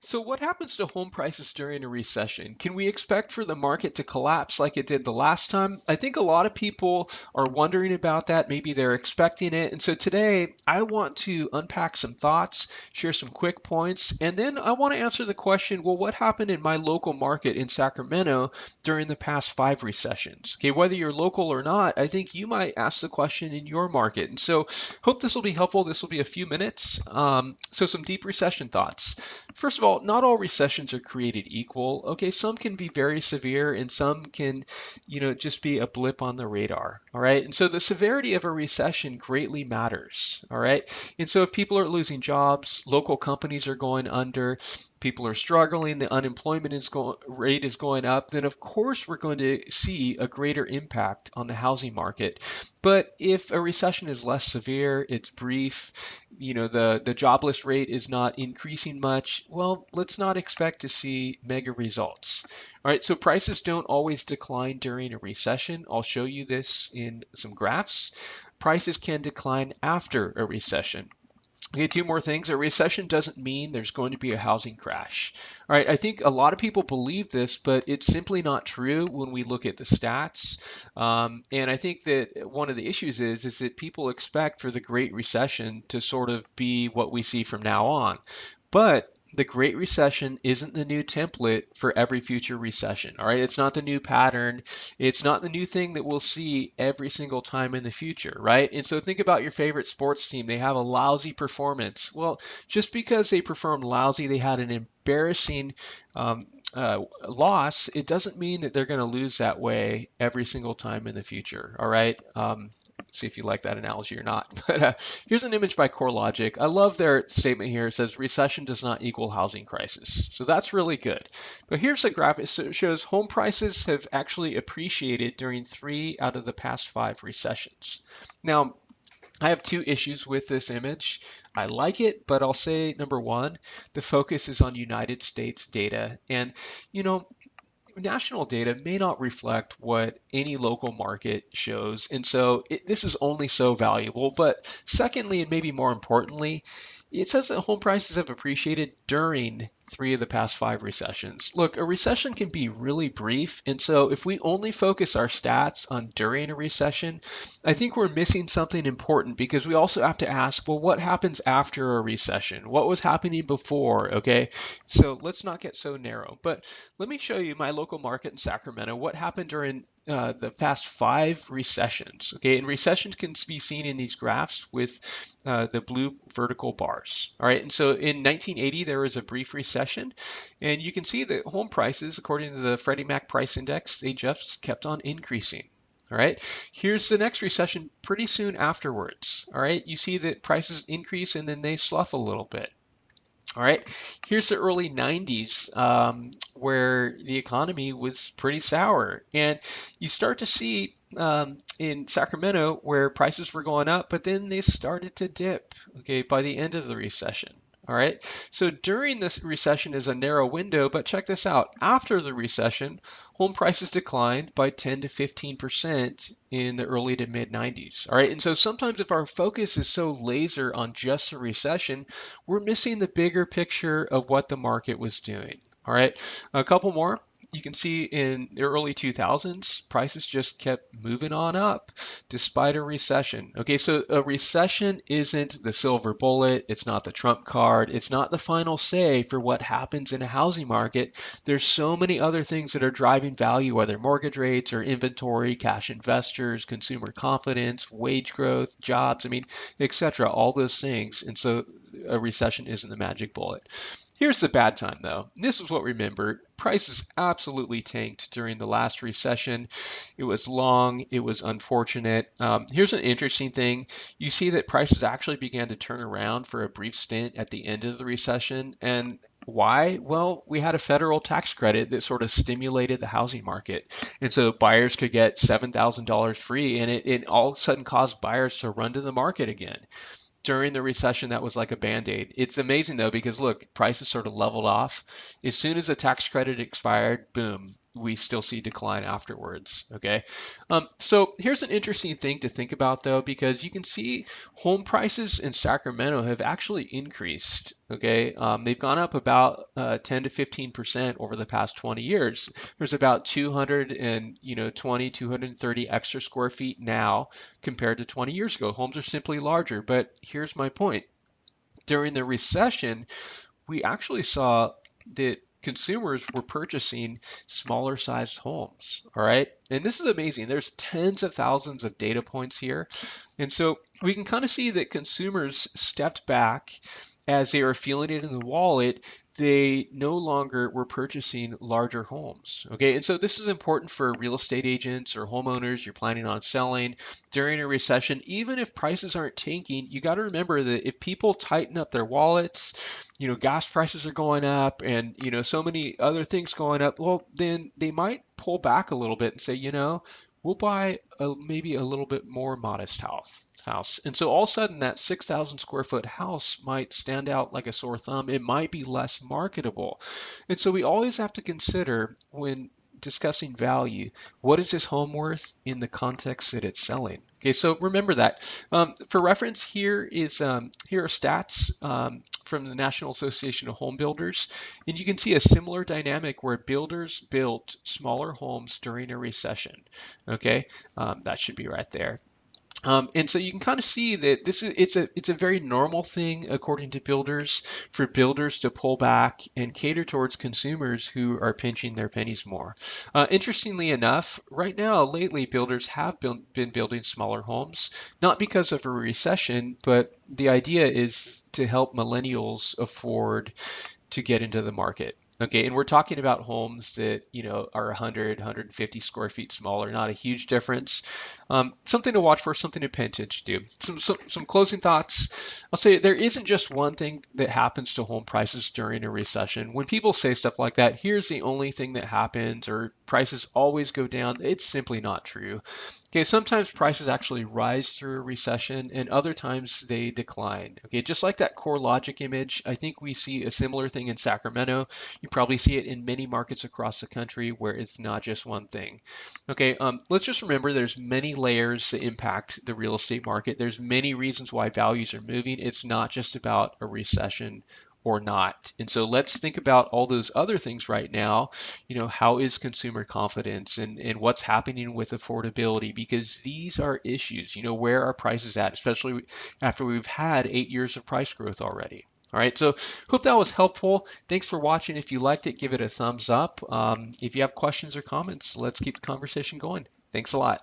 So what happens to home prices during a recession? Can we expect for the market to collapse like it did the last time? I think a lot of people are wondering about that. Maybe they're expecting it. And so today I want to unpack some thoughts, share some quick points, and then I want to answer the question, well, what happened in my local market in Sacramento during the past 5 recessions? Okay, whether you're local or not, I think you might ask the question in your market. And so hope this will be helpful. This will be a few minutes. So some deep recession thoughts. First of all, not all recessions are created equal. Okay, some can be very severe and some can, just be a blip on the radar. All right. And so the severity of a recession greatly matters. All right. And so if people are losing jobs, local companies are going under, people are struggling, the rate is going up, then of course we're going to see a greater impact on the housing market. But if a recession is less severe, it's brief, the jobless rate is not increasing much, well, let's not expect to see mega results. All right, so prices don't always decline during a recession. I'll show you this in some graphs. Prices can decline after a recession. Okay, two more things. A recession doesn't mean there's going to be a housing crash. All right, I think a lot of people believe this, but it's simply not true when we look at the stats. And I think that one of the issues is that people expect for the Great Recession to sort of be what we see from now on. But the Great Recession isn't the new template for every future recession. All right, it's not the new pattern. It's not the new thing that we'll see every single time in the future, right? And so think about your favorite sports team. They have a lousy performance. Well, just because they performed lousy, they had an embarrassing loss, it doesn't mean that they're going to lose that way every single time in the future. All right. See if you like that analogy or not. But here's an image by CoreLogic. I love their statement here. It says recession does not equal housing crisis. So that's really good. But here's a graph. It shows home prices have actually appreciated during 3 out of the past 5 recessions. Now, I have two issues with this image. I like it, but I'll say number one, the focus is on United States data. And, you know, national data may not reflect what any local market shows. And so this is only so valuable. But secondly, and maybe more importantly, it says that home prices have appreciated during 3 of the past 5 recessions. Look, a recession can be really brief. And so if we only focus our stats on during a recession, I think we're missing something important because we also have to ask, well, what happens after a recession? What was happening before? Okay. So let's not get so narrow. But let me show you my local market in Sacramento. What happened during the past 5 recessions? Okay, and recessions can be seen in these graphs with the blue vertical bars. All right, and so in 1980 there was a brief recession, and you can see that home prices, according to the Freddie Mac price index, they just kept on increasing. All right, here's the next recession pretty soon afterwards. All right, you see that prices increase and then they slough a little bit. All right, here's the early 90s where the economy was pretty sour. And you start to see in Sacramento where prices were going up, but then they started to dip, okay, by the end of the recession. All right, so during this recession is a narrow window, but check this out. After the recession, home prices declined by 10 to 15% in the early to mid 90s. All right, and so sometimes if our focus is so laser on just the recession, we're missing the bigger picture of what the market was doing. All right, a couple more. You can see in the early 2000s, prices just kept moving on up despite a recession. Okay, so a recession isn't the silver bullet. It's not the trump card. It's not the final say for what happens in a housing market. There's so many other things that are driving value, whether mortgage rates or inventory, cash investors, consumer confidence, wage growth, jobs, etc. All those things. And so a recession isn't the magic bullet. Here's the bad time, though. This is what we remember. Prices absolutely tanked during the last recession. It was long. It was unfortunate. Here's an interesting thing. You see that prices actually began to turn around for a brief stint at the end of the recession. And why? Well, we had a federal tax credit that sort of stimulated the housing market. And so buyers could get $7,000 free, and it all of a sudden caused buyers to run to the market again. During the recession, that was like a band-aid. It's amazing though, because look, prices sort of leveled off. As soon as the tax credit expired, boom, we still see decline afterwards. Okay, so here's an interesting thing to think about though, because you can see home prices in Sacramento have actually increased. Okay, they've gone up about 10 to 15% over the past 20 years. There's about 230 extra square feet now compared to 20 years ago. Homes are simply larger, but here's my point. During the recession, we actually saw that consumers were purchasing smaller sized homes. All right. And this is amazing. There's tens of thousands of data points here. And so we can kind of see that consumers stepped back as they were feeling it in the wallet. They no longer were purchasing larger homes. Okay, and so this is important for real estate agents or homeowners you're planning on selling during a recession. Even if prices aren't tanking, you got to remember that if people tighten up their wallets, gas prices are going up and, so many other things going up, well, then they might pull back a little bit and say, we'll buy maybe a little bit more modest house. And so all of a sudden that 6,000 square foot house might stand out like a sore thumb. It might be less marketable. And so we always have to consider when discussing value, what is this home worth in the context that it's selling? Okay, so remember that. For reference, here are stats from the National Association of Home Builders, and you can see a similar dynamic where builders built smaller homes during a recession. Okay, that should be right there. And so you can kind of see that it's a very normal thing according to builders for builders to pull back and cater towards consumers who are pinching their pennies more. Interestingly enough, right now lately builders have been building smaller homes, not because of a recession, but the idea is to help millennials afford to get into the market. Okay, and we're talking about homes that, are 100, 150 square feet smaller, not a huge difference. Something to watch for, something to pay attention to. Some closing thoughts. I'll say there isn't just one thing that happens to home prices during a recession. When people say stuff like that, here's the only thing that happens, or prices always go down, it's simply not true. Okay, sometimes prices actually rise through a recession and other times they decline. Okay, just like that CoreLogic image, I think we see a similar thing in Sacramento. You probably see it in many markets across the country where it's not just one thing. Okay, let's just remember there's many layers that impact the real estate market. There's many reasons why values are moving. It's not just about a recession or not. And so let's think about all those other things right now. How is consumer confidence and what's happening with affordability? Because these are issues. Where are prices at, especially after we've had 8 years of price growth already. All right, so hope that was helpful. Thanks for watching. If you liked it, give it a thumbs up. If you have questions or comments, let's keep the conversation going. Thanks a lot.